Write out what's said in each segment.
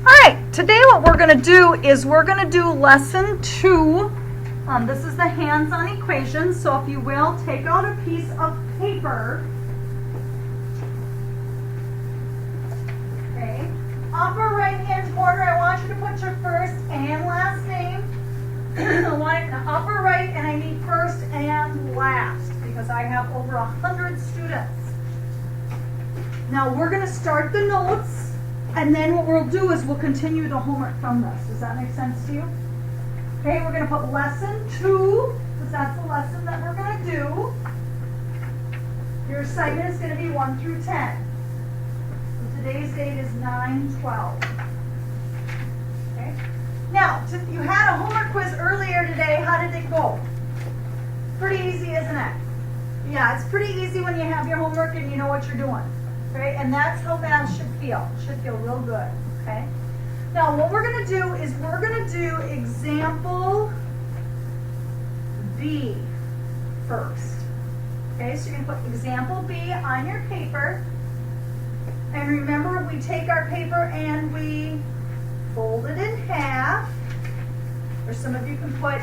right, today what we're going to do is we're going to do lesson 2. This is the hands-on equations, so if you will, take out a piece of paper. Okay, upper right-hand corner, I want you to put your first and last name. I want it in the upper right, and I need first and last because I have over 100 students. Now we're going to start the notes, and then what we'll do is we'll continue the homework from this. Does that make sense to you? Okay, we're going to put lesson 2, because that's the lesson that we're going to do. Your assignment is going to be 1 through 10. So today's date is 9/12. Okay. Now, you had a homework quiz earlier today. How did it go? Pretty easy, isn't it? Yeah, it's pretty easy when you have your homework and you know what you're doing. Okay, and that's how math should feel. It should feel real good. Okay. Now, what we're going to do is we're going to do example B first. Okay, so you're going to put example B on your paper. And remember, we take our paper and we fold it in half. Or some of you can put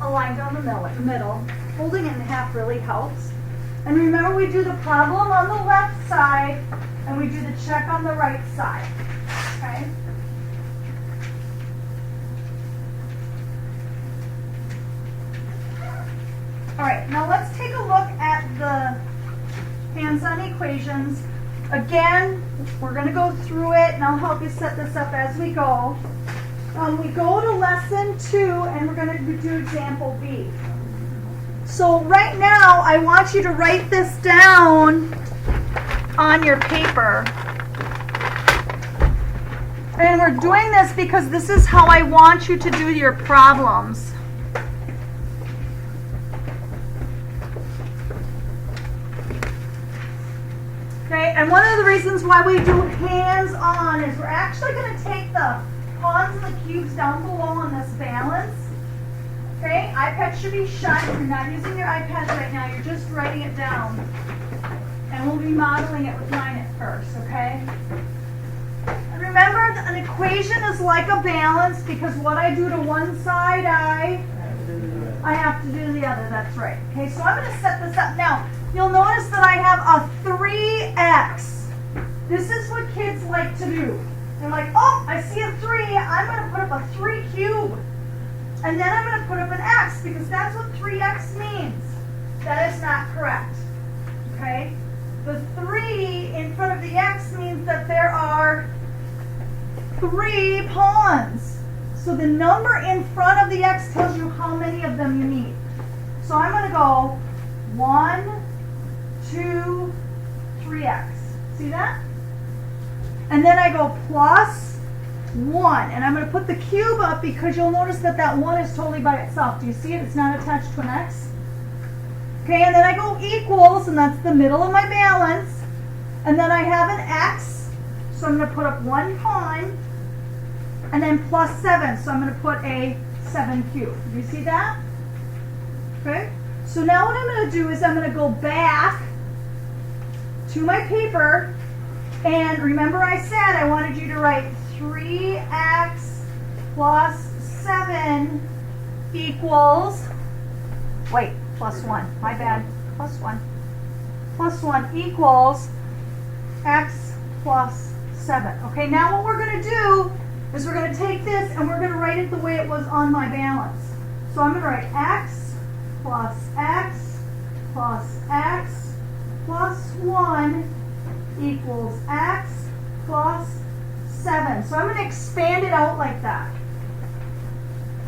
a line down the middle. Folding it in half really helps. And remember, we do the problem on the left side and we do the check on the right side. Okay? All right, now let's take a look at the hands-on equations. Again, we're going to go through it, and I'll help you set this up as we go. We go to lesson 2, and we're going to do example B. So right now, I want you to write this down on your paper. And we're doing this because this is how I want you to do your problems. Okay, and one of the reasons why we do hands-on is we're actually going to take the pawns and the cubes down below on this balance. Okay, iPad should be shut. You're not using your iPad right now. You're just writing it down. And we'll be modeling it with mine at first, okay? And remember, an equation is like a balance because what I do to one side, I have to do the other. That's right. Okay, so I'm going to set this up. Now, you'll notice that I have a 3x. This is what kids like to do. They're like, oh, I see a 3. I'm going to put up a 3 cube. And then I'm going to put up an x because that's what 3x means. That is not correct. Okay? The 3 in front of the x means that there are 3 pawns. So the number in front of the x tells you how many of them you need. So I'm going to go 1, 2, 3x. See that? And then I go plus 1. And I'm going to put the cube up because you'll notice that that 1 is totally by itself. Do you see it? It's not attached to an x. Okay, and then I go equals, and that's the middle of my balance. And then I have an x, so I'm going to put up 1 pawn. And then plus 7, so I'm going to put a 7 cube. Do you see that? Okay, so now what I'm going to do is I'm going to go back to my paper. And remember I said I wanted you to write 3x plus 7 equals, wait, plus 1, my bad, plus 1. Plus 1 equals x plus 7. Okay, now what we're going to do is we're going to take this and we're going to write it the way it was on my balance. So I'm going to write x plus x plus x plus 1 equals x plus 7. So I'm going to expand it out like that.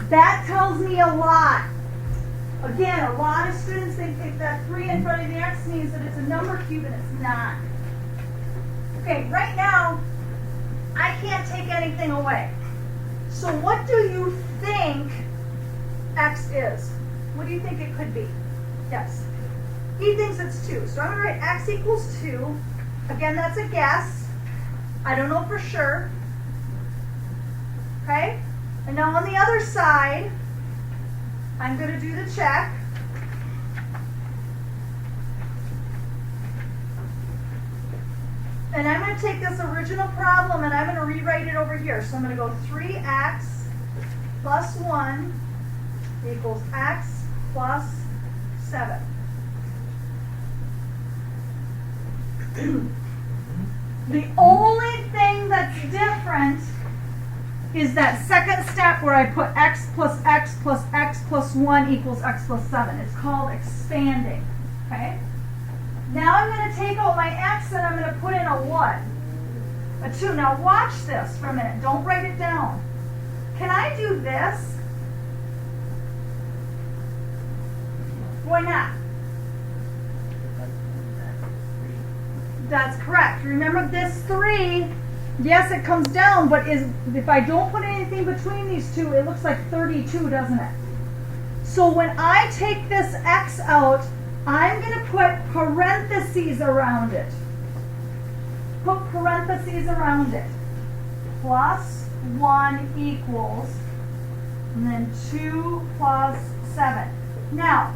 That tells me a lot. Again, a lot of students think that 3 in front of the x means that it's a number cube, and it's not. Okay, right now, I can't take anything away. So what do you think x is? What do you think it could be? Yes. He thinks it's 2. So I'm going to write x equals 2. Again, that's a guess. I don't know for sure. Okay? And now on the other side, I'm going to do the check. And I'm going to take this original problem and I'm going to rewrite it over here. So I'm going to go 3x plus 1 equals x plus 7. The only thing that's different is that second step where I put x plus x plus x plus 1 equals x plus 7. It's called expanding. Okay? Now I'm going to take out my x and I'm going to put in a 1, a 2. Now watch this for a minute. Don't write it down. Can I do this? Why not? That's correct. Remember this 3, yes, it comes down, but if I don't put anything between these two, it looks like 32, doesn't it? So when I take this x out, I'm going to put parentheses around it. Put parentheses around it. Plus 1 equals, and then 2 plus 7. Now,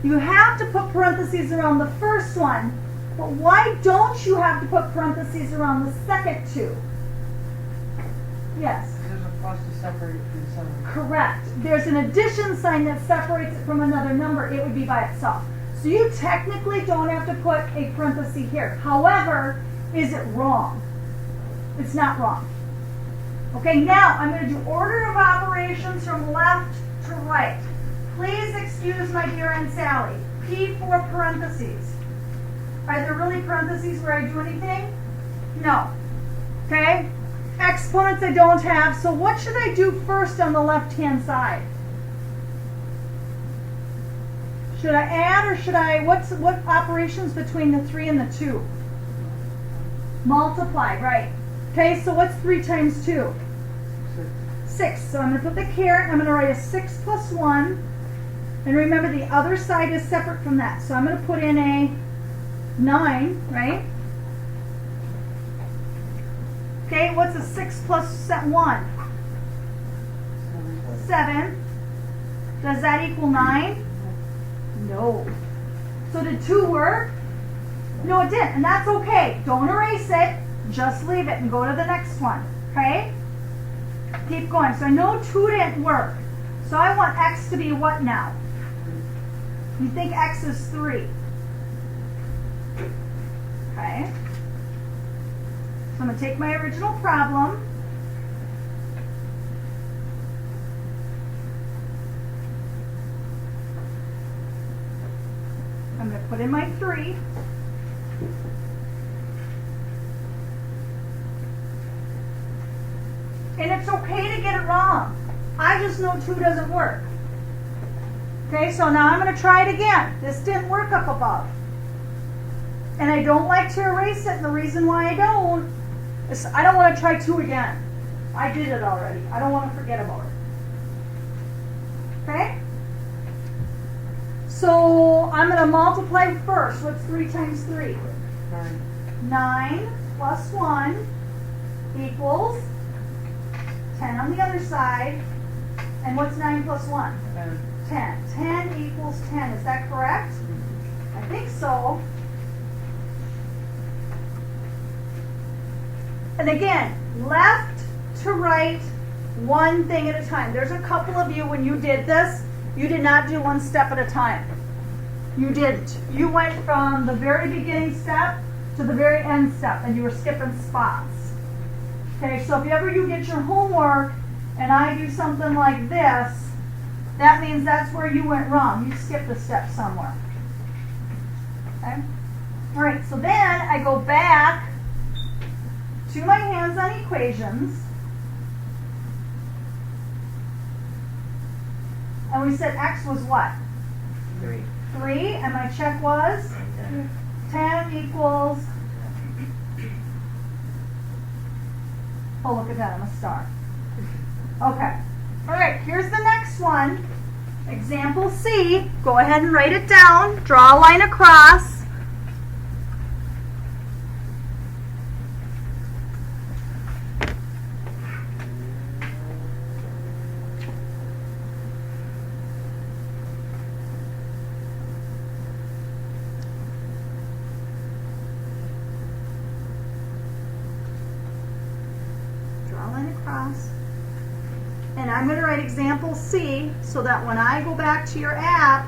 you have to put parentheses around the first one, but why don't you have to put parentheses around the second two? Yes? There's a plus to separate from 7. Correct. There's an addition sign that separates it from another number. It would be by itself. So you technically don't have to put a parenthesis here. However, is it wrong? It's not wrong. Okay, now I'm going to do order of operations from left to right. Please excuse my dear Aunt Sally. P4 parentheses. Are there really parentheses where I do anything? No. Okay? Exponents I don't have, so what should I do first on the left-hand side? Should I add or should I, what operations between the 3 and the 2? Multiply, right. Okay, so what's 3 times 2? 6. So I'm going to put the caret, I'm going to write a 6 plus 1. And remember, the other side is separate from that. So I'm going to put in a 9, right? Okay, what's a 6 plus 1? 7. Does that equal 9? No. So did 2 work? No, it didn't, and that's okay. Don't erase it. Just leave it and go to the next one, okay? Keep going. So I know 2 didn't work. So I want x to be what now? You think x is 3. Okay. So I'm going to take my original problem. I'm going to put in my 3. And it's okay to get it wrong. I just know 2 doesn't work. Okay, so now I'm going to try it again. This didn't work up above. And I don't like to erase it, and the reason why I don't is I don't want to try 2 again. I did it already. I don't want to forget about it. Okay? So I'm going to multiply first. What's 3 times 3? 9. 9 plus 1 equals 10 on the other side. And what's 9 plus 1? 10. 10 equals 10. Is that correct? I think so. And again, left to right, one thing at a time. There's a couple of you, when you did this, you did not do one step at a time. You didn't. You went from the very beginning step to the very end step, and you were skipping spots. Okay, so if ever you get your homework and I do something like this, that means that's where you went wrong. You skipped a step somewhere. Okay? All right, so then I go back to my hands-on equations. And we said x was what? 3. 3, and my check was? 10 equals, oh, look at that, I'm a star. Okay. All right, here's the next one. Example C. Go ahead and write it down. Draw a line across. across. And I'm going to write example C so that when I go back to your app,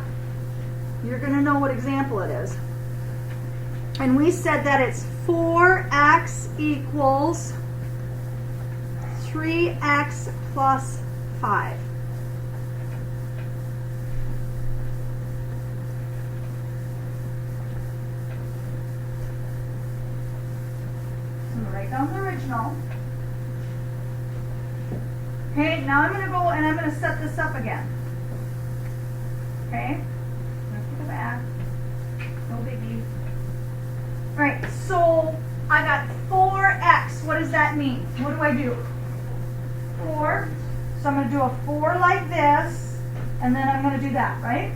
you're going to know what example it is. And we said that it's 4x equals 3x plus 5. I'm going to write down the original. Okay, now I'm going to go and I'm going to set this up again. Okay, I'm going to put it back. No biggie. Alright, so I got 4x. What does that mean? What do I do? 4. So I'm going to do a 4 like this, and then I'm going to do that, right?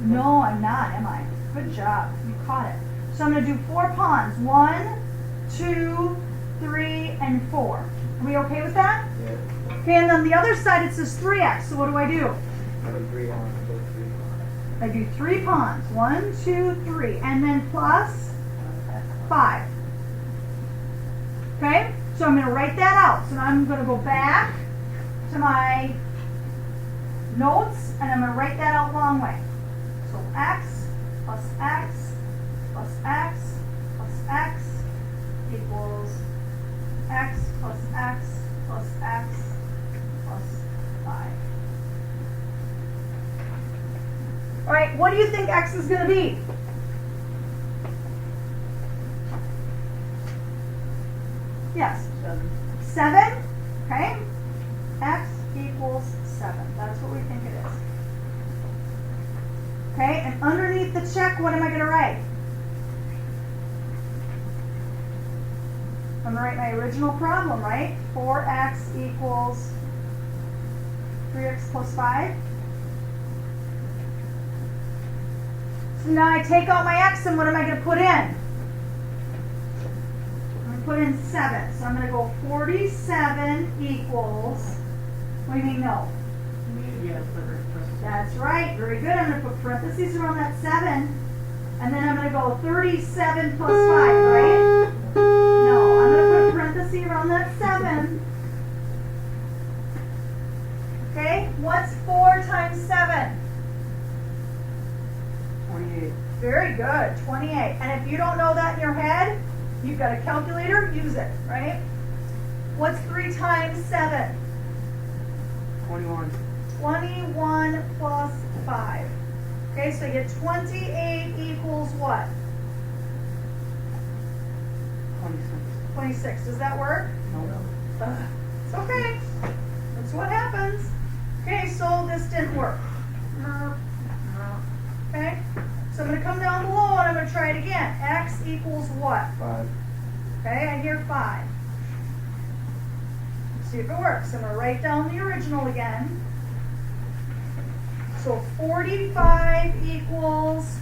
No, I'm not, am I? Good job. You caught it. So I'm going to do 4 pawns. 1, 2, 3, and 4. Are we okay with that? Yeah. Okay, and then the other side it says 3x. So what do I do? I would agree on both 3 on. I do 3 pawns. 1, 2, 3. And then plus 5. Okay? So I'm going to write that out. So now I'm going to go back to my notes and I'm going to write that out long way. So x plus x plus x plus x equals x plus x plus x plus 5. All right, what do you think x is going to be? Yes. 7. Okay. X equals 7. That's what we think it is. Okay, and underneath the check, what am I going to write? I'm going to write my original problem, right? 4x equals 3x plus 5. So now I take out my x and what am I going to put in? I'm going to put in 7. So I'm going to go 47 equals, what do you mean no? Yes, That's right, very good. I'm going to put parentheses around that 7. And then I'm going to go 37 plus 5, right? No, I'm going to put a parenthesis around that 7. Okay, what's 4 times 7? 28. Very good, 28. And if you don't know that in your head, you've got a calculator, use it, right? What's 3 times 7? 21. 21 plus 5. Okay, so you get 28 equals what? 26. 26. Does that work? No. It's okay. That's what happens. Okay, so this didn't work. Okay, so I'm going to come down below and I'm going to try it again. X equals what? 5. Okay, I hear 5. Let's see if it works. I'm going to write down the original again. So 45 equals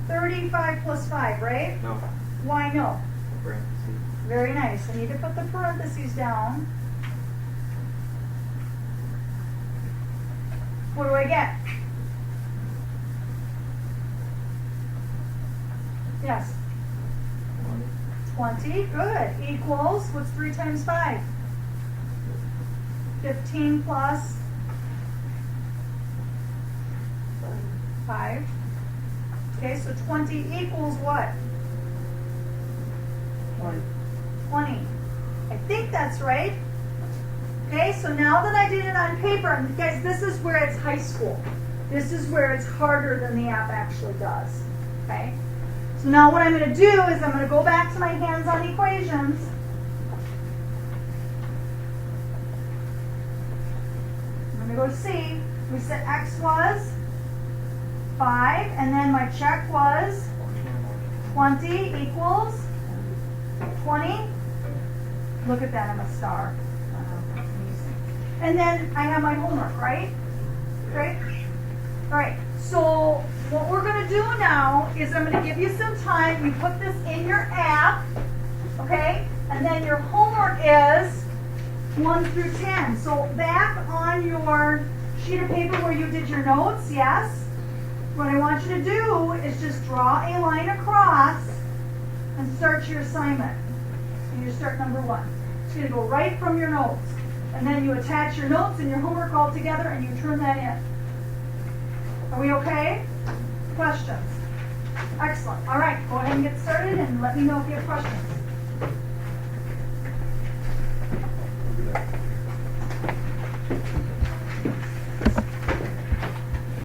35 plus 5, right? No. Why no? Parentheses. Very nice. I need to put the parentheses down. What do I get? Yes. 20. Good. Equals, what's 3 times 5? 15 plus 5. Okay, so 20 equals what? 20. 20. I think that's right. Okay, so now that I did it on paper, and guys, this is where it's high school. This is where it's harder than the app actually does. Okay? So now what I'm going to do is I'm going to go back to my hands-on equations. I'm going to go to C. We said X was 5, and then my check was 20 equals 20. Look at that, I'm a star. And then I have my homework, right? Right? All right, so what we're going to do now is I'm going to give you some time. You put this in your app, okay? And then your homework is 1 through 10. So back on your sheet of paper where you did your notes, yes? What I want you to do is just draw a line across and start your assignment. And you start number 1. It's gonna go right from your notes. And then you attach your notes and your homework all together and you turn that in. Are we okay? Questions? Excellent. All right, go ahead and get started and let me know if you have questions.